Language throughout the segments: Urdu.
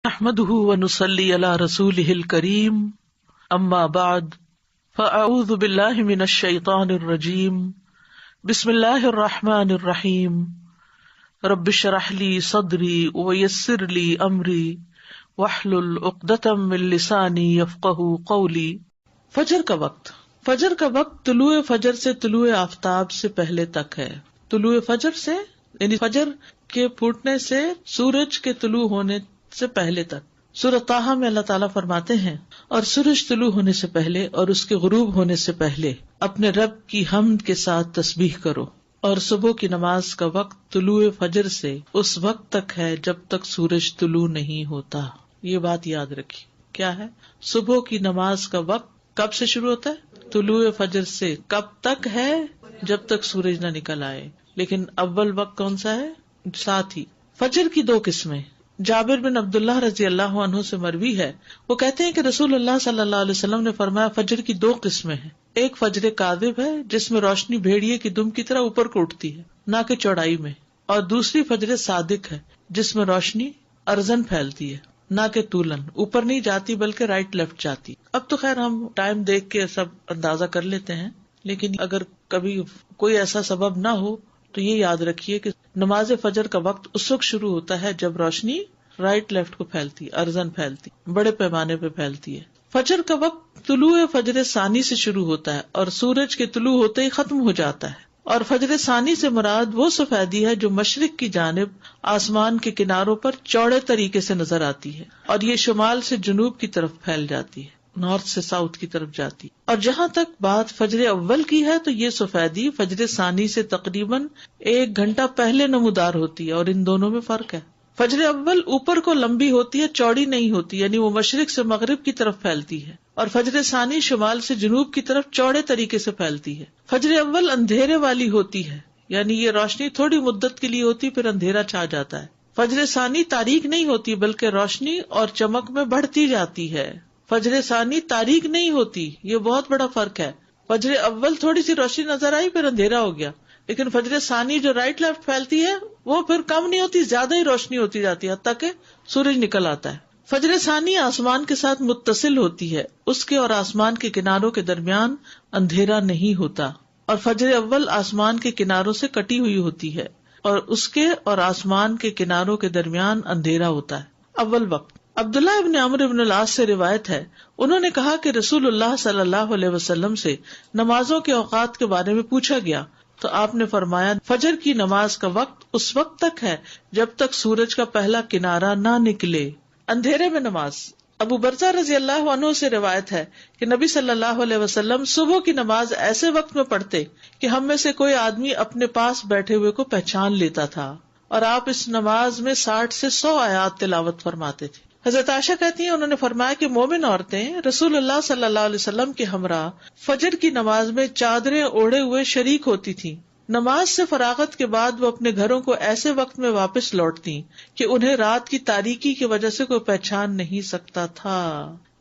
نحمده ونصلي على رسوله الكريم اما بعد فاعوذ بالله من الشيطان الرجيم بسم الله الرحمن الرحيم رب اشرح لي صدري ويسر لي امري واحلل عقدة من لساني يفقهوا قولي۔ فجر کا وقت طلوع فجر سے طلوع آفتاب سے پہلے تک ہے۔ طلوع فجر سے یعنی فجر کے پھوٹنے سے سورج کے طلوع ہونے سے پہلے تک۔ سورۃ طٰہٰ میں اللہ تعالیٰ فرماتے ہیں، اور سورج طلوع ہونے سے پہلے اور اس کے غروب ہونے سے پہلے اپنے رب کی حمد کے ساتھ تسبیح کرو، اور صبح کی نماز کا وقت طلوع فجر سے اس وقت تک ہے جب تک سورج طلوع نہیں ہوتا۔ یہ بات یاد رکھی، کیا ہے؟ صبح کی نماز کا وقت کب سے شروع ہوتا ہے؟ طلوع فجر سے۔ کب تک ہے؟ جب تک سورج نہ نکل آئے۔ لیکن اول وقت کون سا ہے؟ ساتھ ہی فجر کی دو قسمیں۔ جابر بن عبداللہ رضی اللہ عنہ سے مروی ہے، وہ کہتے ہیں کہ رسول اللہ صلی اللہ علیہ وسلم نے فرمایا، فجر کی دو قسمیں ہیں، ایک فجر کاذب ہے جس میں روشنی بھیڑیے کی دم کی طرح اوپر کو اٹھتی ہے نہ کہ چوڑائی میں، اور دوسری فجر صادق ہے جس میں روشنی ارزن پھیلتی ہے نہ کہ طولن، اوپر نہیں جاتی بلکہ رائٹ لیفٹ جاتی۔ اب تو خیر ہم ٹائم دیکھ کے سب اندازہ کر لیتے ہیں، لیکن اگر کبھی کوئی ایسا سبب نہ ہو تو یہ یاد رکھیے کہ نماز فجر کا وقت اس وقت شروع ہوتا ہے جب روشنی رائٹ لیفٹ کو پھیلتی، ارزن پھیلتی، بڑے پیمانے پہ پھیلتی ہے۔ فجر کا وقت طلوع فجر ثانی سے شروع ہوتا ہے اور سورج کے طلوع ہوتے ہی ختم ہو جاتا ہے، اور فجر ثانی سے مراد وہ سفیدی ہے جو مشرق کی جانب آسمان کے کناروں پر چوڑے طریقے سے نظر آتی ہے، اور یہ شمال سے جنوب کی طرف پھیل جاتی ہے، نارتھ سے ساؤتھ کی طرف جاتی۔ اور جہاں تک بات فجر اول کی ہے تو یہ سفیدی فجر ثانی سے تقریباً 1 گھنٹہ پہلے نمودار ہوتی ہے، اور ان دونوں میں فرق ہے۔ فجر اول اوپر کو لمبی ہوتی ہے، چوڑی نہیں ہوتی، یعنی وہ مشرق سے مغرب کی طرف پھیلتی ہے، اور فجر ثانی شمال سے جنوب کی طرف چوڑے طریقے سے پھیلتی ہے۔ فجر اول اندھیرے والی ہوتی ہے، یعنی یہ روشنی تھوڑی مدت کے لیے ہوتی، پھر اندھیرا چھا جاتا ہے۔ فجر ثانی تاریک نہیں ہوتی بلکہ روشنی اور چمک میں بڑھتی جاتی ہے۔ فجر ثانی تاریک نہیں ہوتی، یہ بہت بڑا فرق ہے۔ فجر اول تھوڑی سی روشنی نظر آئی پھر اندھیرا ہو گیا، لیکن فجر ثانی جو رائٹ لیفٹ پھیلتی ہے وہ پھر کم نہیں ہوتی، زیادہ ہی روشنی ہوتی جاتی ہے حتیٰ کہ سورج نکل آتا ہے۔ فجر ثانی آسمان کے ساتھ متصل ہوتی ہے، اس کے اور آسمان کے کناروں کے درمیان اندھیرا نہیں ہوتا، اور فجر اول آسمان کے کناروں سے کٹی ہوئی ہوتی ہے اور اس کے اور آسمان کے کناروں کے درمیان اندھیرا ہوتا ہے۔ اول وقت عبداللہ ابن عمرو ابن العاص سے روایت ہے، انہوں نے کہا کہ رسول اللہ صلی اللہ علیہ وسلم سے نمازوں کے اوقات کے بارے میں پوچھا گیا تو آپ نے فرمایا، فجر کی نماز کا وقت اس وقت تک ہے جب تک سورج کا پہلا کنارہ نہ نکلے۔ اندھیرے میں نماز۔ ابو برزہ رضی اللہ عنہ سے روایت ہے کہ نبی صلی اللہ علیہ وسلم صبح کی نماز ایسے وقت میں پڑھتے کہ ہم میں سے کوئی آدمی اپنے پاس بیٹھے ہوئے کو پہچان لیتا تھا، اور آپ اس نماز میں 60 سے 100 آیات تلاوت فرماتے تھے۔ حضرت عائشہ کہتی ہیں، انہوں نے فرمایا کہ مومن عورتیں رسول اللہ صلی اللہ علیہ وسلم کے ہمراہ فجر کی نماز میں چادریں اوڑھے ہوئے شریک ہوتی تھیں۔ نماز سے فراغت کے بعد وہ اپنے گھروں کو ایسے وقت میں واپس لوٹتی کہ انہیں رات کی تاریکی کی وجہ سے کوئی پہچان نہیں سکتا تھا۔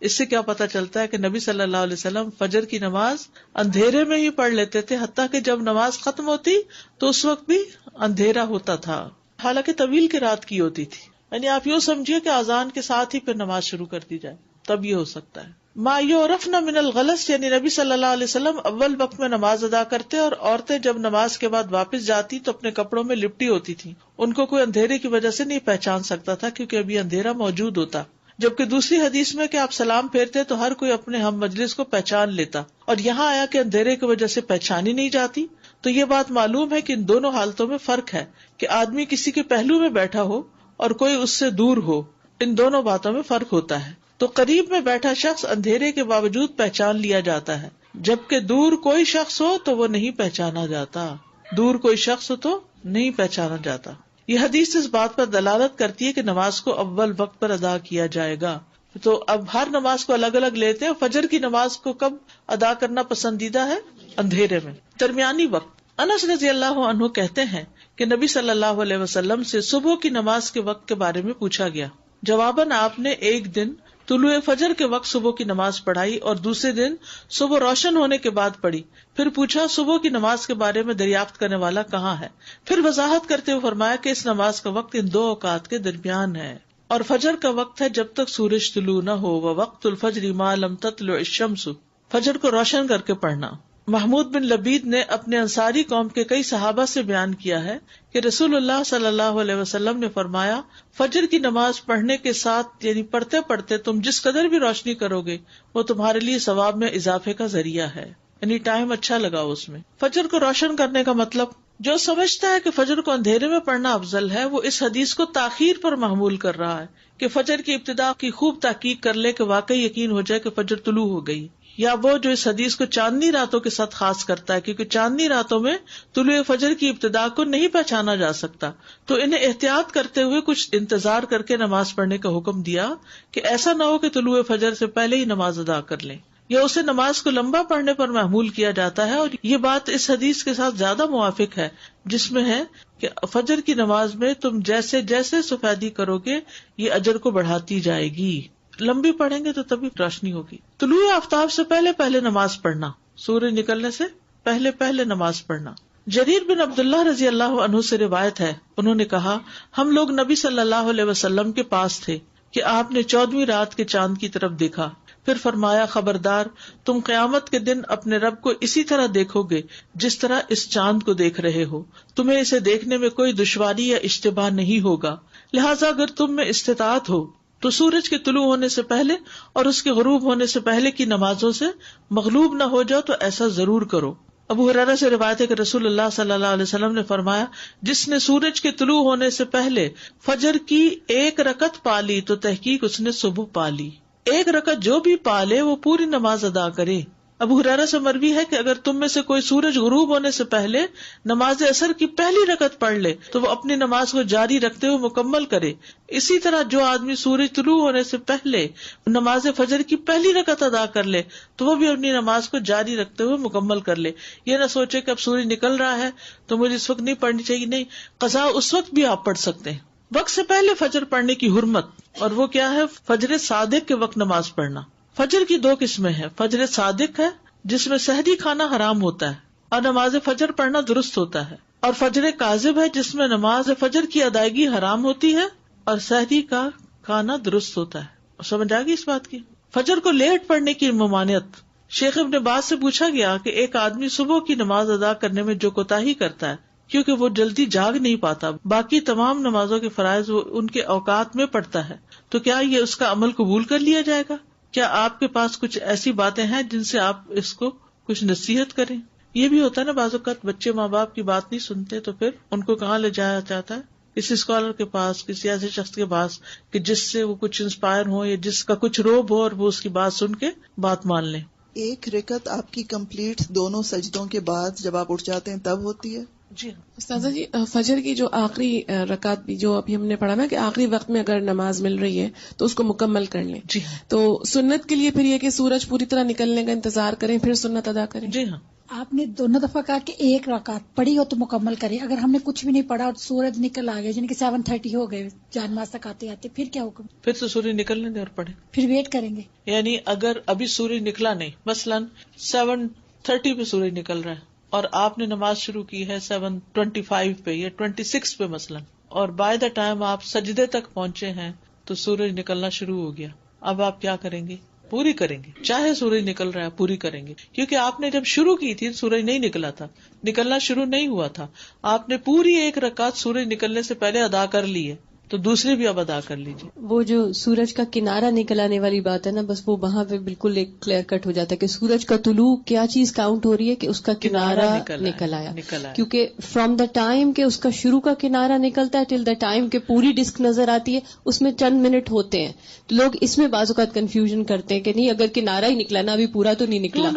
اس سے کیا پتا چلتا ہے کہ نبی صلی اللہ علیہ وسلم فجر کی نماز اندھیرے میں ہی پڑھ لیتے تھے، حتیٰ کہ جب نماز ختم ہوتی تو اس وقت بھی اندھیرا ہوتا تھا، حالانکہ طویل کی رات کی ہوتی تھی۔ یعنی آپ یوں سمجھیے کہ اذان کے ساتھ ہی پھر نماز شروع کر دی جائے، تب یہ ہو سکتا ہے۔ ما یعرفن من الغلس، یعنی نبی صلی اللہ علیہ وسلم اول وقت میں نماز ادا کرتے، اور عورتیں جب نماز کے بعد واپس جاتی تو اپنے کپڑوں میں لپٹی ہوتی تھیں، ان کو کوئی اندھیرے کی وجہ سے نہیں پہچان سکتا تھا کیونکہ ابھی اندھیرا موجود ہوتا۔ جبکہ دوسری حدیث میں کہ آپ سلام پھیرتے تو ہر کوئی اپنے ہم مجلس کو پہچان لیتا، اور یہاں آیا کہ اندھیرے کی وجہ سے پہچانی نہیں جاتی۔ تو یہ بات معلوم ہے کہ ان دونوں حالتوں میں فرق ہے کہ آدمی کسی کے پہلو میں بیٹھا ہو اور کوئی اس سے دور ہو، ان دونوں باتوں میں فرق ہوتا ہے۔ تو قریب میں بیٹھا شخص اندھیرے کے باوجود پہچان لیا جاتا ہے، جبکہ دور کوئی شخص ہو تو وہ نہیں پہچانا جاتا، دور کوئی شخص ہو تو نہیں پہچانا جاتا۔ یہ حدیث اس بات پر دلالت کرتی ہے کہ نماز کو اول وقت پر ادا کیا جائے گا۔ تو اب ہر نماز کو الگ الگ لیتے ہیں، فجر کی نماز کو کب ادا کرنا پسندیدہ ہے؟ اندھیرے میں۔ درمیانی وقت۔ انس رضی اللہ عنہ کہتے ہیں کہ نبی صلی اللہ علیہ وسلم سے صبح کی نماز کے وقت کے بارے میں پوچھا گیا، جواباً آپ نے ایک دن طلوع فجر کے وقت صبح کی نماز پڑھائی اور دوسرے دن صبح روشن ہونے کے بعد پڑھی۔ پھر پوچھا صبح کی نماز کے بارے میں دریافت کرنے والا کہاں ہے؟ پھر وضاحت کرتے ہوئے فرمایا کہ اس نماز کا وقت ان دو اوقات کے درمیان ہے۔ اور فجر کا وقت ہے جب تک سورج طلوع نہ ہو، ووقت الفجر ما لم تطلع الشمس، فجر کو روشن کر کے پڑھنا۔ محمود بن لبید نے اپنے انصاری قوم کے کئی صحابہ سے بیان کیا ہے کہ رسول اللہ صلی اللہ علیہ وسلم نے فرمایا، فجر کی نماز پڑھنے کے ساتھ یعنی پڑھتے پڑھتے تم جس قدر بھی روشنی کرو گے وہ تمہارے لیے ثواب میں اضافے کا ذریعہ ہے، یعنی ٹائم اچھا لگاؤ اس میں۔ فجر کو روشن کرنے کا مطلب، جو سمجھتا ہے کہ فجر کو اندھیرے میں پڑھنا افضل ہے وہ اس حدیث کو تاخیر پر محمول کر رہا ہے کہ فجر کی ابتدا کی خوب تحقیق کر لے کہ واقعی یقین ہو جائے کہ فجر طلوع ہو گئی، یا وہ جو اس حدیث کو چاندنی راتوں کے ساتھ خاص کرتا ہے کیونکہ چاندنی راتوں میں طلوع فجر کی ابتدا کو نہیں پہچانا جا سکتا، تو انہیں احتیاط کرتے ہوئے کچھ انتظار کر کے نماز پڑھنے کا حکم دیا کہ ایسا نہ ہو کہ طلوع فجر سے پہلے ہی نماز ادا کر لیں، یا اسے نماز کو لمبا پڑھنے پر محمول کیا جاتا ہے۔ اور یہ بات اس حدیث کے ساتھ زیادہ موافق ہے جس میں ہے کہ فجر کی نماز میں تم جیسے جیسے سفیدی کرو گے یہ اجر کو بڑھاتی جائے گی، لمبی پڑھیں گے تو تبھی روشنی ہوگی۔ طلوع آفتاب سے پہلے پہلے نماز پڑھنا، سورج نکلنے سے پہلے پہلے نماز پڑھنا۔ جریر بن عبداللہ رضی اللہ عنہ سے روایت ہے، انہوں نے کہا، ہم لوگ نبی صلی اللہ علیہ وسلم کے پاس تھے کہ آپ نے 14ویں رات کے چاند کی طرف دیکھا، پھر فرمایا، خبردار، تم قیامت کے دن اپنے رب کو اسی طرح دیکھو گے جس طرح اس چاند کو دیکھ رہے ہو، تمہیں اسے دیکھنے میں کوئی دشواری یا اشتباہ نہیں ہوگا، لہٰذا اگر تم میں استطاعت ہو تو سورج کے طلوع ہونے سے پہلے اور اس کے غروب ہونے سے پہلے کی نمازوں سے مغلوب نہ ہو جاؤ تو ایسا ضرور کرو۔ ابو ہریرہ سے روایت ہے کہ رسول اللہ صلی اللہ علیہ وسلم نے فرمایا، جس نے سورج کے طلوع ہونے سے پہلے فجر کی 1 رکعت پا لی تو تحقیق اس نے صبح پا لی، 1 رکعت جو بھی پا لے وہ پوری نماز ادا کرے۔ ابو ہریرہ سے مروی ہے کہ اگر تم میں سے کوئی سورج غروب ہونے سے پہلے نماز عصر کی پہلی رکعت پڑھ لے تو وہ اپنی نماز کو جاری رکھتے ہوئے مکمل کرے، اسی طرح جو آدمی سورج طلوع ہونے سے پہلے نماز فجر کی پہلی رکعت ادا کر لے تو وہ بھی اپنی نماز کو جاری رکھتے ہوئے مکمل کر لے۔ یہ نہ سوچے کہ اب سورج نکل رہا ہے تو مجھے اس وقت نہیں پڑھنی چاہیے، نہیں، قضا اس وقت بھی آپ پڑھ سکتے ہیں۔ وقت سے پہلے فجر پڑھنے کی حرمت، اور وہ کیا ہے؟ فجر صادق کے وقت نماز پڑھنا۔ فجر کی 2 قسمیں ہیں، فجر صادق ہے جس میں سحری کھانا حرام ہوتا ہے اور نماز فجر پڑھنا درست ہوتا ہے، اور فجر کاذب ہے جس میں نماز فجر کی ادائیگی حرام ہوتی ہے اور سحری کا کھانا درست ہوتا ہے۔ سمجھ آ گئی اس بات کی؟ فجر کو لیٹ پڑھنے کی ممانعت، شیخ ابن باز سے پوچھا گیا کہ ایک آدمی صبح کی نماز ادا کرنے میں جو کوتاہی کرتا ہے کیونکہ وہ جلدی جاگ نہیں پاتا، باقی تمام نمازوں کے فرائض وہ ان کے اوقات میں پڑھتا ہے، تو کیا یہ اس کا عمل قبول کر لیا جائے گا؟ کیا آپ کے پاس کچھ ایسی باتیں ہیں جن سے آپ اس کو کچھ نصیحت کریں؟ یہ بھی ہوتا ہے نا، بعض اوقات بچے ماں باپ کی بات نہیں سنتے تو پھر ان کو کہاں لے جایا جاتا ہے؟ کسی اسکالر کے پاس، کسی ایسے شخص کے پاس کہ جس سے وہ کچھ انسپائر ہو یا جس کا کچھ روب ہو اور وہ اس کی بات سن کے بات مان لیں۔ 1 رکعت آپ کی کمپلیٹ دونوں سجدوں کے بعد جب آپ اٹھ جاتے ہیں تب ہوتی ہے؟ جی استاذہ جی، فجر کی جو آخری رکعت بھی جو ابھی ہم نے پڑھا نا کہ آخری وقت میں اگر نماز مل رہی ہے تو اس کو مکمل کر لیں، جی تو سنت کے لیے پھر یہ کہ سورج پوری طرح نکلنے کا انتظار کریں پھر سنت ادا کریں؟ جی ہاں، آپ نے دونوں دفعہ کہا کہ 1 رکعت پڑھی ہو تو مکمل کریں، اگر ہم نے کچھ بھی نہیں پڑھا اور سورج نکل آ گیا یعنی کہ 7:30 ہو گئے جان نماز تک آتے آتے، پھر کیا حکم؟ پھر تو سورج نکلنے دیں اور پڑھیں۔ پھر ویٹ کریں گے؟ یعنی اگر ابھی سورج نکلا نہیں، مثلاً 7:30 پہ سورج نکل رہا ہے اور آپ نے نماز شروع کی ہے 7:25 پہ یا 26 پہ مثلاً، اور بائی دا ٹائم آپ سجدے تک پہنچے ہیں تو سورج نکلنا شروع ہو گیا، اب آپ کیا کریں گے؟ پوری کریں گے، چاہے سورج نکل رہا ہے پوری کریں گے، کیونکہ آپ نے جب شروع کی تھی سورج نہیں نکلا تھا، نکلنا شروع نہیں ہوا تھا، آپ نے پوری 1 رکعت سورج نکلنے سے پہلے ادا کر لی ہے تو دوسری بھی اب ادا کر لیجیے۔ وہ جو سورج کا کنارہ نکل آنے والی بات ہے نا، بس وہ وہاں پہ بالکل ایک کلیئر کٹ ہو جاتا ہے کہ سورج کا طلوع کیا چیز کاؤنٹ ہو رہی ہے کہ اس کا کنارہ نکل آیا، کیونکہ فرام دا ٹائم کہ اس کا شروع کا کنارہ نکلتا ہے ٹل دا ٹائم کہ پوری ڈسک نظر آتی ہے اس میں چند منٹ ہوتے ہیں، تو لوگ اس میں بعض اوقات کنفیوژن کرتے ہیں کہ نہیں اگر کنارہ ہی نکلا نا ابھی پورا تو نہیں نکلا،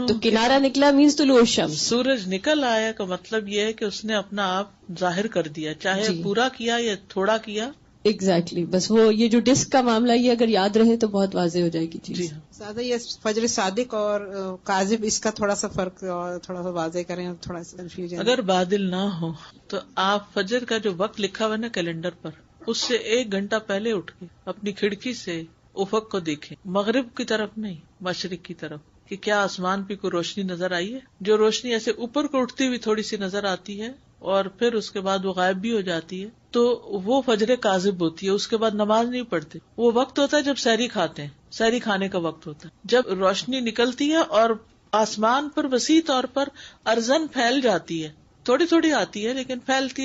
تو کنارہ نکلا مینس طلوع الشمس، سورج نکل آیا کا مطلب یہ ہے کہ اس نے اپنا آپ ظاہر کر دیا، چاہے پورا کیا یا تھوڑا کیا۔ ایگزیکٹلی، بس وہ یہ جو ڈسک کا معاملہ یہ اگر یاد رہے تو بہت واضح ہو جائے گی چیز۔ جی زیادہ یہ فجر صادق اور کاذب اس کا تھوڑا سا فرق اور تھوڑا سا واضح کریں، تھوڑا سا کنفیوژن۔ اگر بادل نہ ہو تو آپ فجر کا جو وقت لکھا ہوا نا کیلنڈر پر، اس سے 1 گھنٹہ پہلے اٹھ کے اپنی کھڑکی سے افق کو دیکھیں، مغرب کی طرف نہیں مشرق کی طرف، کہ کیا آسمان پہ کوئی روشنی نظر آئی ہے۔ جو روشنی ایسے اوپر کو اٹھتی ہوئی تھوڑی سی نظر آتی ہے اور پھر اس کے بعد وہ غائب بھی ہو جاتی ہے تو وہ فجر کاذب ہوتی ہے. اس کے بعد نماز نہیں پڑھتے. وہ وقت ہوتا ہے جب سحری کھاتے ہیں, سحری کھانے کا وقت ہوتا ہے, جب روشنی نکلتی ہے اور آسمان پر وسیع طور پر ارزن پھیل جاتی ہے, تھوڑی تھوڑی آتی ہے لیکن پھیلتی ہے